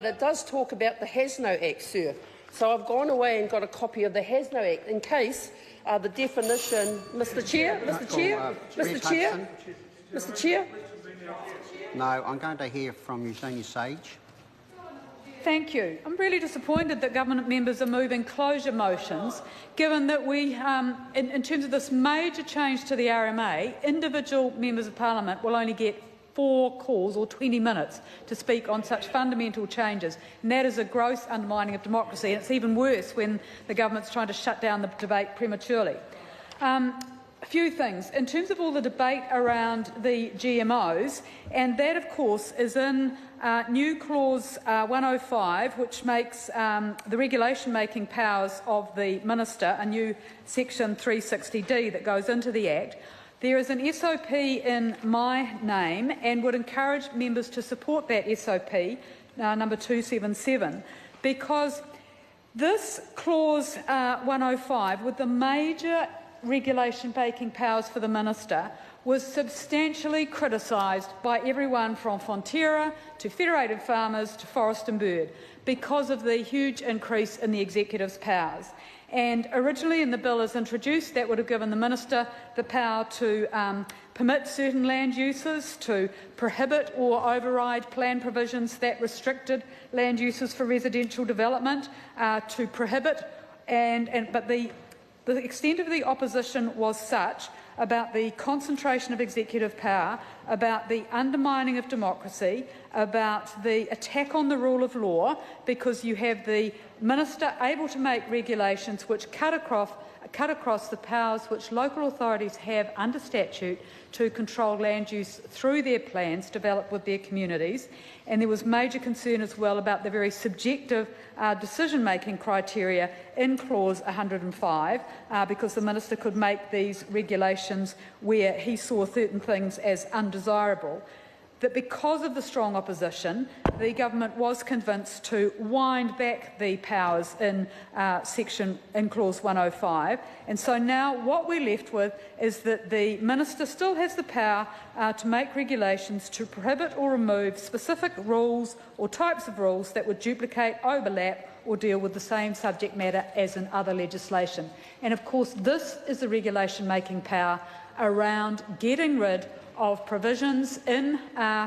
It does talk about the Has No Act, sir. So I've gone away and got a copy of the Has No Act in case the definition, Mr. Chair, Mr. Chair. No, I'm going to hear from Eugenie Sage. Thank you. I'm really disappointed that government members are moving closure motions, given that we, in terms of this major change to the RMA, individual members of parliament will only get 4 calls or 20 minutes to speak on such fundamental changes, and that is a gross undermining of democracy, and it's even worse when the government's trying to shut down the debate prematurely. A few things. In terms of all the debate around the GMOs, and that of course is in new clause 105, which makes the regulation-making powers of the Minister a new section 360D that goes into the Act. There is an SOP in my name and would encourage members to support that SOP, number 277, because this clause 105, with the major regulation-making powers for the Minister, was substantially criticised by everyone from Fonterra to Federated Farmers to Forest and Bird because of the huge increase in the executive's powers. And originally in the bill as introduced, that would have given the Minister the power to permit certain land uses, to prohibit or override plan provisions that restricted land uses for residential development, to prohibit, but the extent of the opposition was such about the concentration of executive power, about the undermining of democracy, about the attack on the rule of law, because you have the Minister able to make regulations which cut across the powers which local authorities have under statute to control land use through their plans developed with their communities. And there was major concern as well about the very subjective decision-making criteria in clause 105, because the Minister could make these regulations where he saw certain things as undesirable. That because of the strong opposition, the government was convinced to wind back the powers in clause 105, and so now what we're left with is that the Minister still has the power to make regulations to prohibit or remove specific rules or types of rules that would duplicate, overlap or deal with the same subject matter as in other legislation. And of course this is the regulation-making power around getting rid of provisions in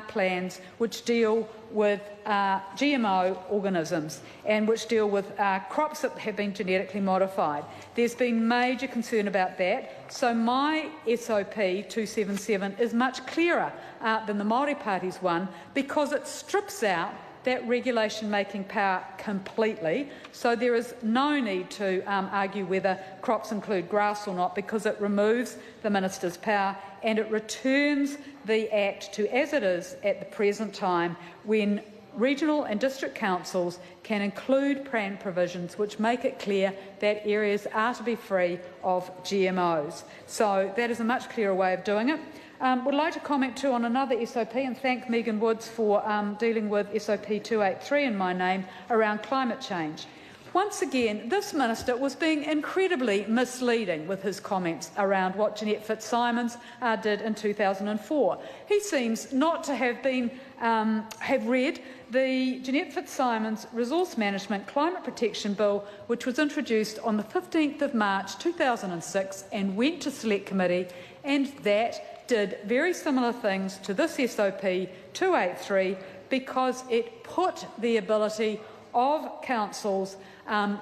plans which deal with GMO organisms and which deal with crops that have been genetically modified. There's been major concern about that, so my SOP 277 is much clearer than the Māori Party's one, because it strips out that regulation-making power completely, so there is no need to argue whether crops include grass or not, because it removes the Minister's power and it returns the Act to as it is at the present time, when regional and district councils can include plan provisions which make it clear that areas are to be free of GMOs. So that is a much clearer way of doing it. Would like to comment too on another SOP and thank Megan Woods for dealing with SOP 283 in my name around climate change. Once again, this Minister was being incredibly misleading with his comments around what Jeanette Fitzsimons did in 2004. He seems not to have read the Jeanette Fitzsimons Resource Management Climate Protection Bill, which was introduced on the 15th of March 2006 and went to Select Committee, and that did very similar things to this SOP 283, because it put the ability of councils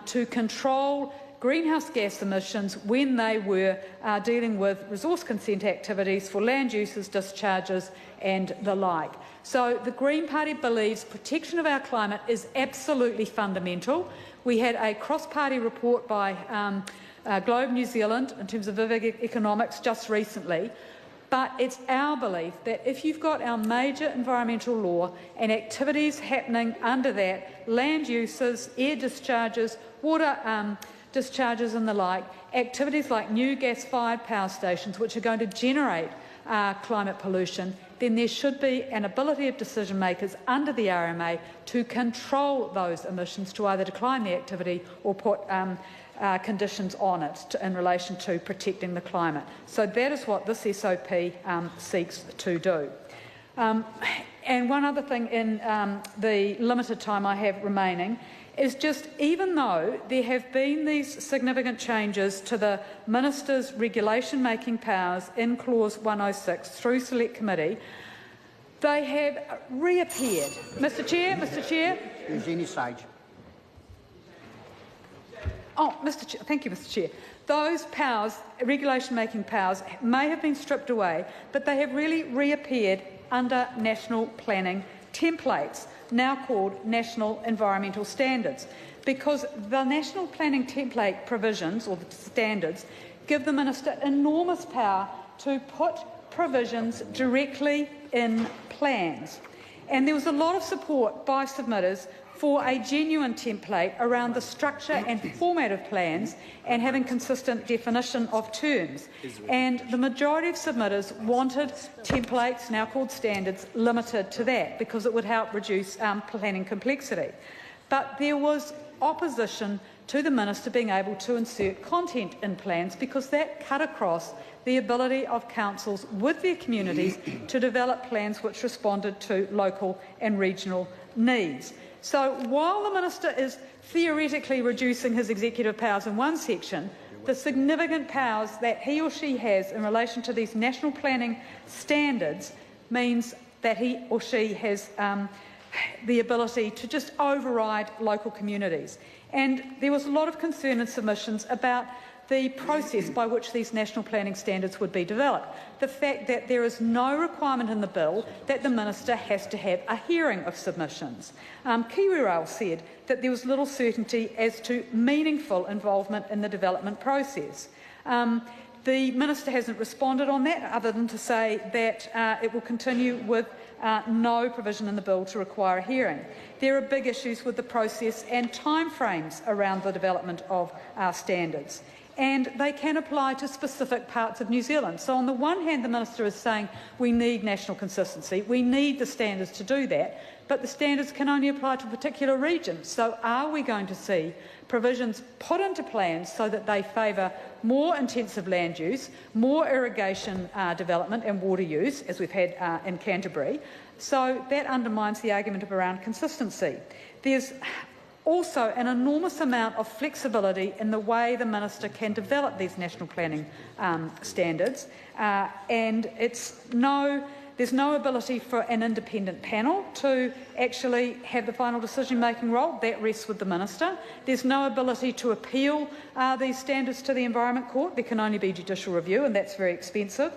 to control greenhouse gas emissions when they were dealing with resource consent activities for land uses, discharges and the like. So the Green Party believes protection of our climate is absolutely fundamental. We had a cross-party report by Globe New Zealand in terms of Vivek Economics just recently. But it's our belief that if you've got our major environmental law and activities happening under that, land uses, air discharges, water discharges and the like, activities like new gas-fired power stations which are going to generate climate pollution, then there should be an ability of decision makers under the RMA to control those emissions, to either decline the activity or put conditions on it in relation to protecting the climate. So that is what this SOP seeks to do. And one other thing in the limited time I have remaining is just, even though there have been these significant changes to the Minister's regulation-making powers in Clause 106 through Select Committee, they have reappeared. Mr Chair. Eugenie Sage. Oh, thank you, Mr Chair. Those powers, regulation-making powers, may have been stripped away, but they have really reappeared under national planning templates, now called National Environmental Standards, because the national planning template provisions, or the standards, give the Minister enormous power to put provisions directly in plans. And there was a lot of support by submitters for a genuine template around the structure and format of plans and having consistent definition of terms. And the majority of submitters wanted templates, now called standards, limited to that because it would help reduce planning complexity. But there was opposition to the Minister being able to insert content in plans because that cut across the ability of councils with their communities to develop plans which responded to local and regional needs. So while the Minister is theoretically reducing his executive powers in one section, the significant powers that he or she has in relation to these national planning standards means that he or she has the ability to just override local communities. And there was a lot of concern and submissions about the process by which these national planning standards would be developed. The fact that there is no requirement in the bill that the Minister has to have a hearing of submissions. KiwiRail said that there was little certainty as to meaningful involvement in the development process. The Minister hasn't responded on that other than to say that it will continue with no provision in the bill to require a hearing. There are big issues with the process and timeframes around the development of our standards, and they can apply to specific parts of New Zealand. So on the one hand, the Minister is saying we need national consistency, we need the standards to do that, but the standards can only apply to particular regions. So are we going to see provisions put into plans so that they favour more intensive land use, more irrigation development and water use, as we've had in Canterbury? So that undermines the argument of around consistency. There's also an enormous amount of flexibility in the way the Minister can develop these national planning standards, and there's no ability for an independent panel to actually have the final decision-making role. That rests with the Minister. There's no ability to appeal these standards to the Environment Court. There can only be judicial review, and that's very expensive.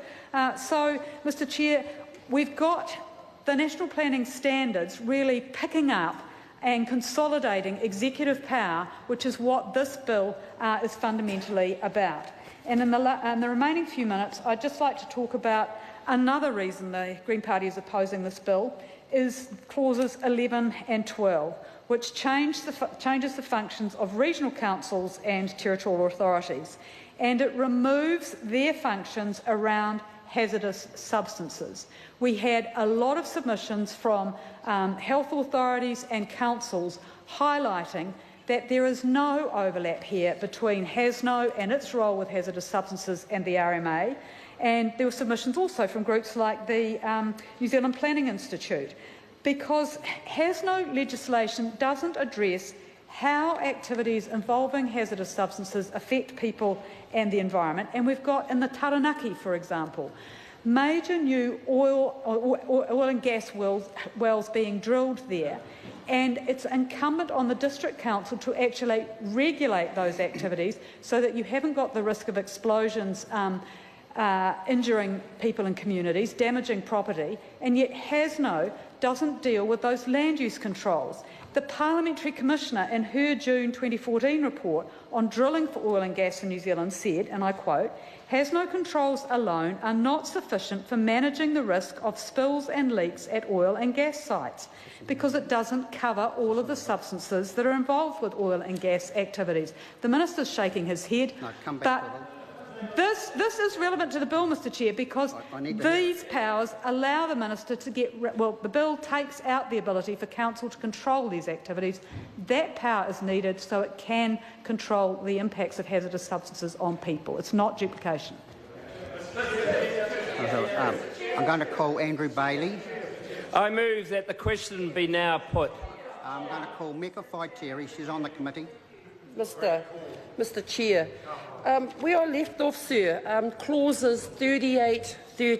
So, Mr Chair, we've got the national planning standards really picking up and consolidating executive power, which is what this bill is fundamentally about. And in the remaining few minutes, I'd just like to talk about another reason the Green Party is opposing this bill is clauses 11 and 12, which changes the functions of regional councils and territorial authorities, and it removes their functions around hazardous substances. We had a lot of submissions from health authorities and councils highlighting that there is no overlap here between HASNO and its role with hazardous substances and the RMA. And there were submissions also from groups like the New Zealand Planning Institute, because HASNO legislation doesn't address how activities involving hazardous substances affect people and the environment. And we've got in the Taranaki, for example, major new oil and gas wells being drilled there. And it's incumbent on the District Council to actually regulate those activities so that you haven't got the risk of explosions injuring people and communities, damaging property, and yet HASNO doesn't deal with those land use controls. The Parliamentary Commissioner in her June 2014 report on drilling for oil and gas in New Zealand said, and I quote, "HASNO controls alone are not sufficient for managing the risk of spills and leaks at oil and gas sites because it doesn't cover all of the substances that are involved with oil and gas activities." The Minister's shaking his head, but this is relevant to the bill, Mr Chair, because these powers allow the Minister to the bill takes out the ability for Council to control these activities. That power is needed so it can control the impacts of hazardous substances on people. It's not duplication. I'm going to call Andrew Bailey. I move that the question be now put. I'm going to call Mecca Faiteri. She's on the committee. Mr Chair, where I left off, sir, clauses 38, 30